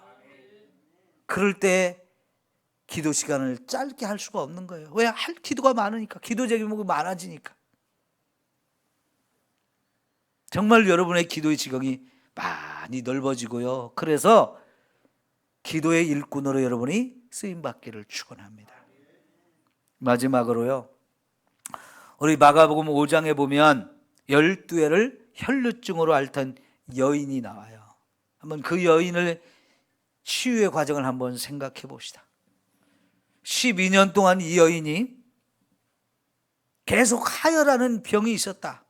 그럴 때 기도 시간을 짧게 할 수가 없는 거예요. 왜? 할 기도가 많으니까. 기도 제목이 많아지니까. 정말 여러분의 기도의 지경이 많이 넓어지고요. 그래서 기도의 일꾼으로 여러분이 쓰임받기를 축원합니다. 마지막으로요, 우리 마가복음 5장에 보면 12회를 혈루증으로 앓던 여인이 나와요. 한번 그 여인을 치유의 과정을 한번 생각해 봅시다. 12년 동안 이 여인이 계속 하혈하는 병이 있었다.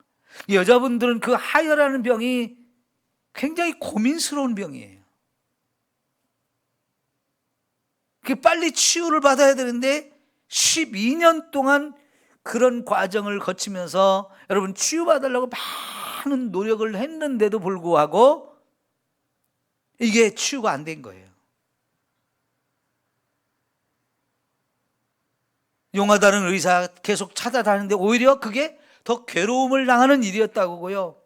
여자분들은 그 하혈하는 병이 굉장히 고민스러운 병이에요. 빨리 치유를 받아야 되는데 12년 동안 그런 과정을 거치면서 여러분 치유받으려고 많은 노력을 했는데도 불구하고 이게 치유가 안 된 거예요. 용하다는 의사 계속 찾아다니는데 오히려 그게 더 괴로움을 당하는 일이었다고요.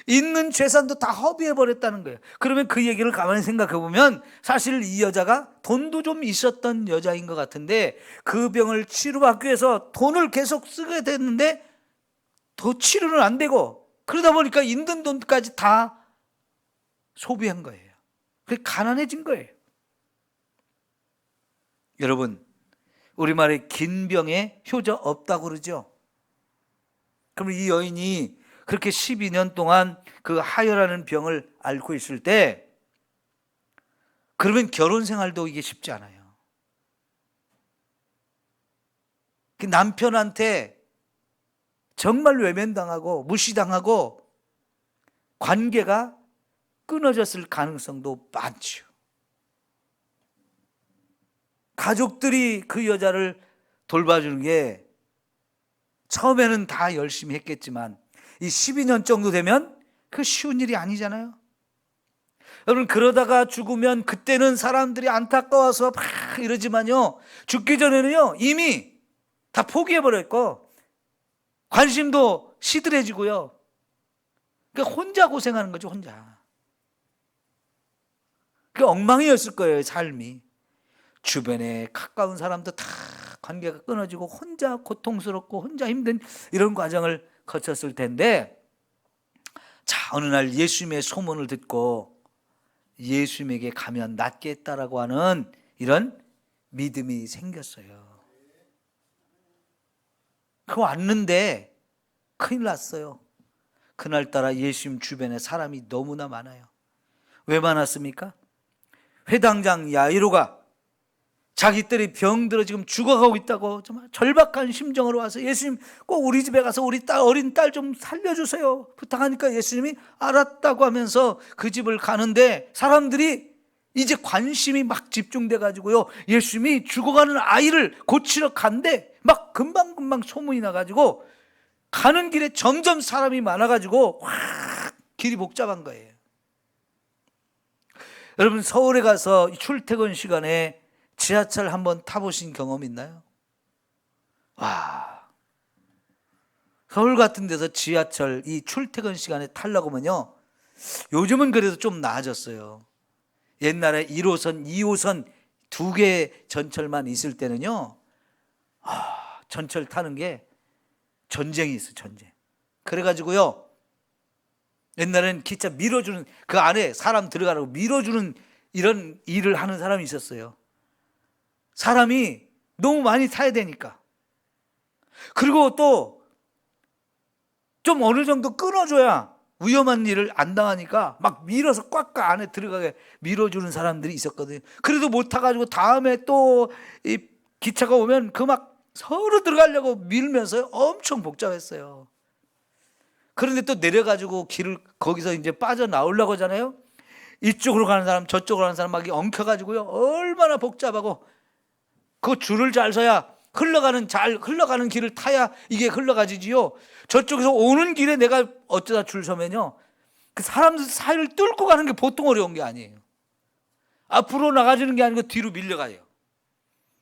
있는 재산도 다 허비해버렸다는 거예요. 그러면 그 얘기를 가만히 생각해 보면 사실 이 여자가 돈도 좀 있었던 여자인 것 같은데 그 병을 치료받기 위해서 돈을 계속 쓰게 됐는데 더 치료는 안 되고 그러다 보니까 있는 돈까지 다 소비한 거예요. 그게 가난해진 거예요. 여러분, 우리말에 긴 병에 효자 없다고 그러죠. 그럼 이 여인이 그렇게 12년 동안 그 하혈하는 병을 앓고 있을 때 그러면 결혼 생활도 이게 쉽지 않아요. 그 남편한테 정말 외면당하고 무시당하고 관계가 끊어졌을 가능성도 많죠. 가족들이 그 여자를 돌봐주는 게 처음에는 다 열심히 했겠지만 이 12년 정도 되면 그 쉬운 일이 아니잖아요. 여러분, 그러다가 죽으면 그때는 사람들이 안타까워서 막 이러지만요, 죽기 전에는요 이미 다 포기해버렸고 관심도 시들해지고요. 그러니까 혼자 고생하는 거죠. 혼자. 그 엉망이었을 거예요, 삶이. 주변에 가까운 사람도 다 관계가 끊어지고 혼자 고통스럽고 혼자 힘든 이런 과정을 거쳤을 텐데, 자, 어느 날 예수님의 소문을 듣고 예수님에게 가면 낫겠다라고 하는 이런 믿음이 생겼어요. 그 왔는데 큰일 났어요. 그날따라 예수님 주변에 사람이 너무나 많아요. 왜 많았습니까? 회당장 야이로가 자기들이 병들어 지금 죽어가고 있다고 정말 절박한 심정으로 와서 예수님 꼭 우리 집에 가서 우리 어린 딸 좀 살려주세요 부탁하니까 예수님이 알았다고 하면서 그 집을 가는데 사람들이 이제 관심이 막 집중돼 가지고요, 예수님이 죽어가는 아이를 고치러 간대 막 금방금방 소문이 나가지고 가는 길에 점점 사람이 많아가지고 확 길이 복잡한 거예요. 여러분, 서울에 가서 출퇴근 시간에 지하철 한번 타보신 경험 있나요? 와, 서울 같은 데서 지하철 이 출퇴근 시간에 타려고 하면요, 요즘은 그래도 좀 나아졌어요. 옛날에 1호선, 2호선 두 개 전철만 있을 때는요, 전철 타는 게 전쟁이 있어요. 전쟁. 그래가지고요, 옛날엔 기차 밀어주는, 그 안에 사람 들어가라고 밀어주는 이런 일을 하는 사람이 있었어요. 사람이 너무 많이 타야 되니까. 그리고 또 좀 어느 정도 끊어줘야 위험한 일을 안 당하니까 막 밀어서 꽉 안에 들어가게 밀어주는 사람들이 있었거든요. 그래도 못 타가지고 다음에 또 이 기차가 오면 그 막 서로 들어가려고 밀면서 엄청 복잡했어요. 그런데 또 내려가지고 길을 거기서 이제 빠져나오려고 하잖아요. 이쪽으로 가는 사람 저쪽으로 가는 사람 막 엉켜가지고요, 얼마나 복잡하고 그 줄을 잘 서야 잘 흘러가는 길을 타야 이게 흘러가지지요. 저쪽에서 오는 길에 내가 어쩌다 줄 서면요, 그 사람들 사이를 뚫고 가는 게 보통 어려운 게 아니에요. 앞으로 나가지는 게 아니고 뒤로 밀려가요.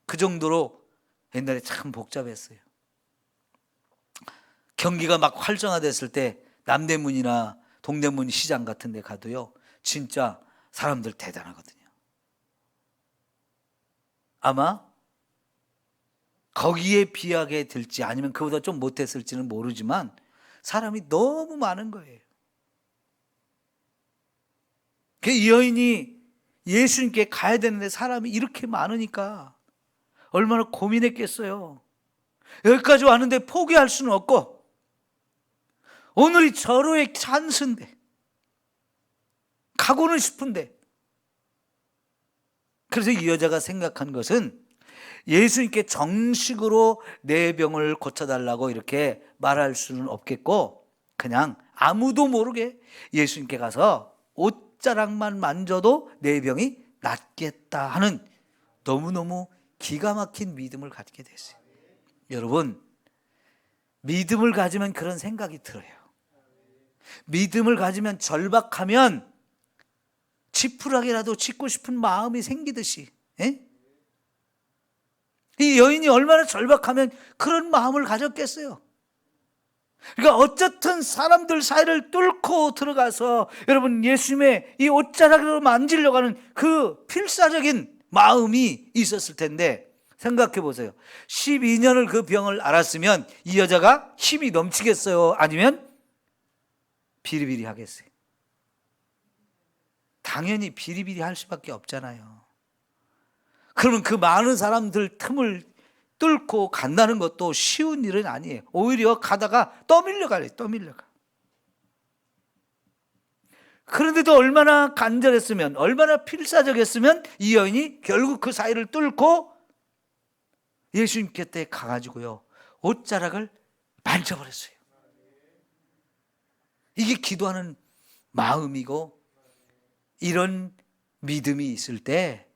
그 정도로 옛날에 참 복잡했어요. 경기가 막 활성화됐을 때 남대문이나 동대문 시장 같은 데 가도요, 진짜 사람들 대단하거든요. 아마 거기에 비하게 될지 아니면 그보다 좀 못했을지는 모르지만 사람이 너무 많은 거예요. 이 여인이 예수님께 가야 되는데 사람이 이렇게 많으니까 얼마나 고민했겠어요. 여기까지 왔는데 포기할 수는 없고, 오늘이 절호의 찬스인데, 가고는 싶은데. 그래서 이 여자가 생각한 것은 예수님께 정식으로 내 병을 고쳐달라고 이렇게 말할 수는 없겠고, 그냥 아무도 모르게 예수님께 가서 옷자락만 만져도 내 병이 낫겠다 하는 너무너무 기가 막힌 믿음을 갖게 됐어요. 여러분, 믿음을 가지면 그런 생각이 들어요. 믿음을 가지면 절박하면 지푸라기라도 짚고 싶은 마음이 생기듯이, 이 여인이 얼마나 절박하면 그런 마음을 가졌겠어요. 그러니까 어쨌든 사람들 사이를 뚫고 들어가서 여러분 예수님의 이 옷자락으로 만지려고 하는 그 필사적인 마음이 있었을 텐데, 생각해 보세요. 12년을 그 병을 앓았으면 이 여자가 힘이 넘치겠어요? 아니면 비리비리 하겠어요? 당연히 비리비리 할 수밖에 없잖아요. 그러면 그 많은 사람들 틈을 뚫고 간다는 것도 쉬운 일은 아니에요. 오히려 가다가 떠밀려가요. 떠밀려가. 그런데도 얼마나 간절했으면, 얼마나 필사적했으면 이 여인이 결국 그 사이를 뚫고 예수님 곁에 가가지고요, 옷자락을 만져버렸어요. 이게 기도하는 마음이고, 이런 믿음이 있을 때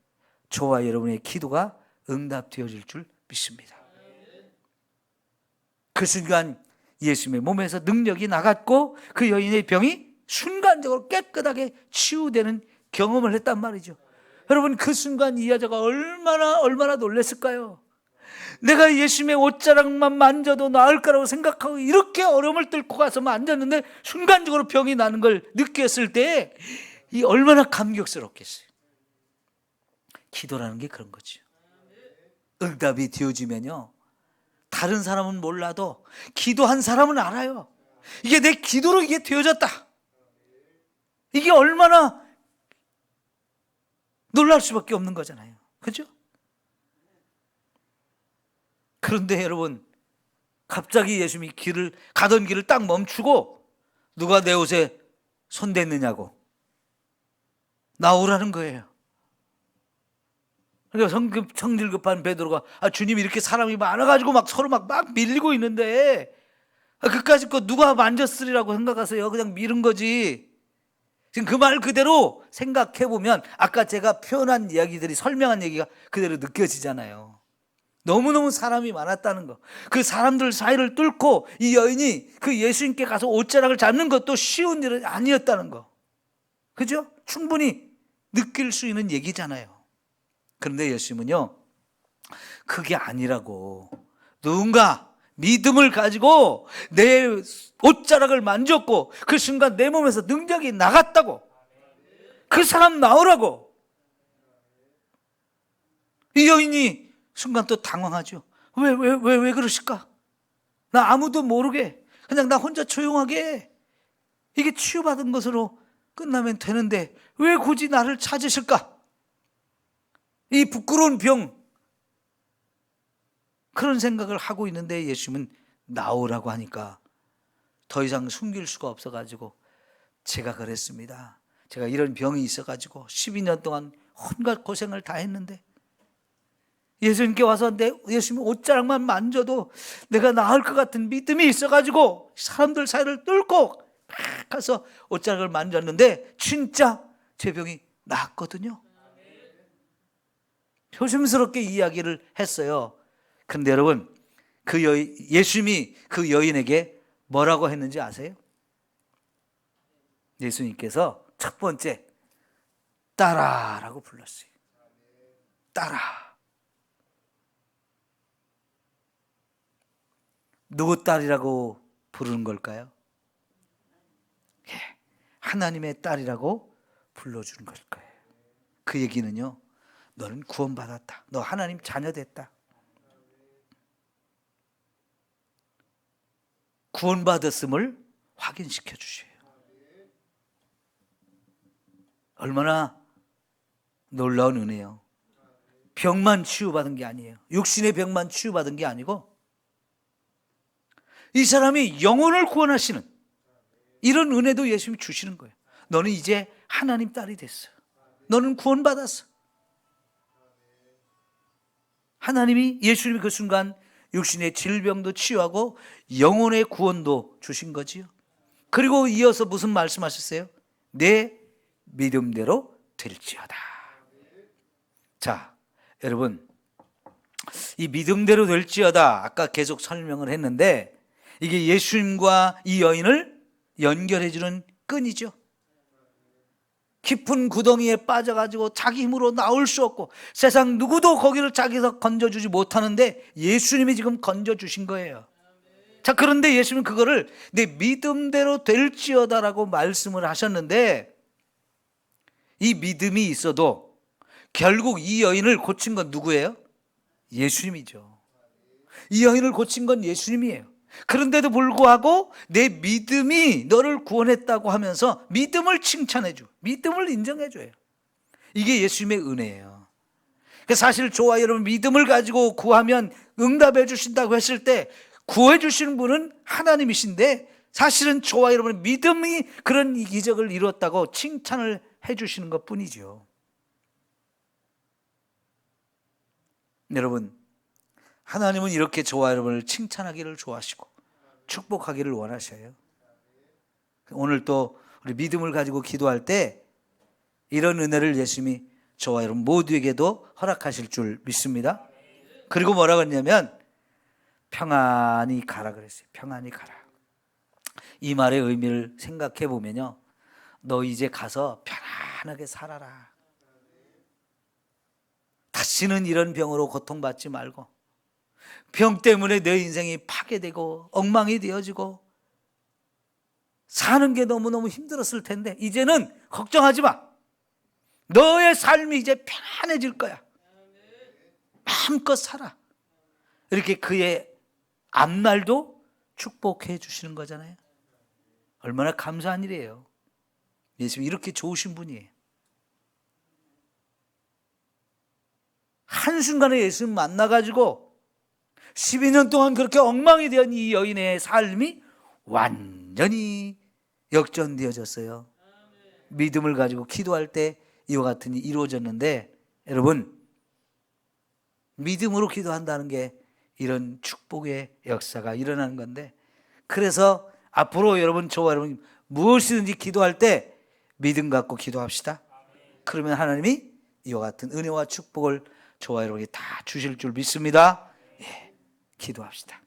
저와 여러분의 기도가 응답되어질 줄 믿습니다. 그 순간 예수님의 몸에서 능력이 나갔고 그 여인의 병이 순간적으로 깨끗하게 치유되는 경험을 했단 말이죠. 여러분, 그 순간 이 여자가 얼마나 놀랐을까요? 내가 예수님의 옷자락만 만져도 나을 거라고 생각하고 이렇게 어려움을 뚫고 가서 만졌는데 순간적으로 병이 나는 걸 느꼈을 때 이 얼마나 감격스럽겠어요. 기도라는 게 그런 거죠. 응답이 되어지면요, 다른 사람은 몰라도 기도한 사람은 알아요. 이게 내 기도로 이게 되어졌다. 이게 얼마나 놀랄 수밖에 없는 거잖아요. 그죠? 그런데 여러분, 갑자기 예수님이 가던 길을 딱 멈추고 누가 내 옷에 손댔느냐고 나오라는 거예요. 그러니까 성질 급한 베드로가, 주님 이렇게 사람이 많아가지고 막 서로 막 밀리고 있는데 그까짓 거 누가 만졌으리라고 생각하세요? 그냥 밀은 거지. 지금 그 말 그대로 생각해보면 아까 제가 표현한 이야기들이, 설명한 얘기가 그대로 느껴지잖아요. 너무너무 사람이 많았다는 거, 그 사람들 사이를 뚫고 이 여인이 그 예수님께 가서 옷자락을 잡는 것도 쉬운 일은 아니었다는 거, 그죠? 충분히 느낄 수 있는 얘기잖아요. 그런데 예수님은요, 그게 아니라고, 누군가 믿음을 가지고 내 옷자락을 만졌고 그 순간 내 몸에서 능력이 나갔다고, 그 사람 나오라고. 이 여인이 순간 또 당황하죠. 왜 그러실까? 나 아무도 모르게 그냥 나 혼자 조용하게 이게 치유받은 것으로 끝나면 되는데 왜 굳이 나를 찾으실까? 이 부끄러운 병, 그런 생각을 하고 있는데 예수님은 나오라고 하니까 더 이상 숨길 수가 없어가지고, 제가 그랬습니다. 제가 이런 병이 있어가지고 12년 동안 온갖 고생을 다 했는데 예수님께 와서 예수님 옷자락만 만져도 내가 나을 것 같은 믿음이 있어가지고 사람들 사이를 뚫고 막 가서 옷자락을 만졌는데 진짜 제 병이 나았거든요. 조심스럽게 이야기를 했어요. 그런데 여러분, 예수님이 그 여인에게 뭐라고 했는지 아세요? 예수님께서 첫 번째 딸아라고 불렀어요. 딸아. 누구 딸이라고 부르는 걸까요? 하나님의 딸이라고 불러주는 걸 거예요. 그 얘기는요, 너는 구원받았다. 너 하나님 자녀 됐다. 구원받았음을 확인시켜 주셔요. 얼마나 놀라운 은혜요. 병만 치유받은 게 아니에요. 육신의 병만 치유받은 게 아니고 이 사람이 영혼을 구원하시는 이런 은혜도 예수님이 주시는 거예요. 너는 이제 하나님 딸이 됐어. 너는 구원받았어. 하나님이, 예수님이 그 순간 육신의 질병도 치유하고 영혼의 구원도 주신 거지요. 그리고 이어서 무슨 말씀하셨어요? 내 믿음대로 될지어다. 자, 여러분, 이 믿음대로 될지어다 아까 계속 설명을 했는데 이게 예수님과 이 여인을 연결해주는 끈이죠. 깊은 구덩이에 빠져가지고 자기 힘으로 나올 수 없고 세상 누구도 거기를 자기에서 건져주지 못하는데 예수님이 지금 건져주신 거예요. 자, 그런데 예수님은 그거를 내 믿음대로 될지어다라고 말씀을 하셨는데 이 믿음이 있어도 결국 이 여인을 고친 건 누구예요? 예수님이죠. 이 여인을 고친 건 예수님이에요. 그런데도 불구하고 내 믿음이 너를 구원했다고 하면서 믿음을 칭찬해줘, 믿음을 인정해줘요. 이게 예수님의 은혜예요. 사실 저와 여러분 믿음을 가지고 구하면 응답해 주신다고 했을 때 구해 주시는 분은 하나님이신데 사실은 저와 여러분의 믿음이 그런 기적을 이루었다고 칭찬을 해 주시는 것 뿐이죠. 여러분, 하나님은 이렇게 저와 여러분을 칭찬하기를 좋아하시고 축복하기를 원하셔요. 오늘 또 우리 믿음을 가지고 기도할 때 이런 은혜를 예수님이 저와 여러분 모두에게도 허락하실 줄 믿습니다. 그리고 뭐라고 했냐면 평안히 가라 그랬어요. 평안히 가라. 이 말의 의미를 생각해 보면요, 너 이제 가서 편안하게 살아라. 다시는 이런 병으로 고통받지 말고, 병 때문에 내 인생이 파괴되고 엉망이 되어지고 사는 게 너무너무 힘들었을 텐데 이제는 걱정하지 마. 너의 삶이 이제 편안해질 거야. 마음껏 살아. 이렇게 그의 앞날도 축복해 주시는 거잖아요. 얼마나 감사한 일이에요. 예수님이 이렇게 좋으신 분이에요. 한순간에 예수님 만나가지고 12년 동안 그렇게 엉망이 된 이 여인의 삶이 완전히 역전되어졌어요. 믿음을 가지고 기도할 때 이와 같은 일이 이루어졌는데, 여러분, 믿음으로 기도한다는 게 이런 축복의 역사가 일어나는 건데, 그래서 앞으로 여러분, 저와 여러분 무엇이든지 기도할 때 믿음 갖고 기도합시다. 그러면 하나님이 이와 같은 은혜와 축복을 저와 여러분에게 다 주실 줄 믿습니다. 예, 기도합시다.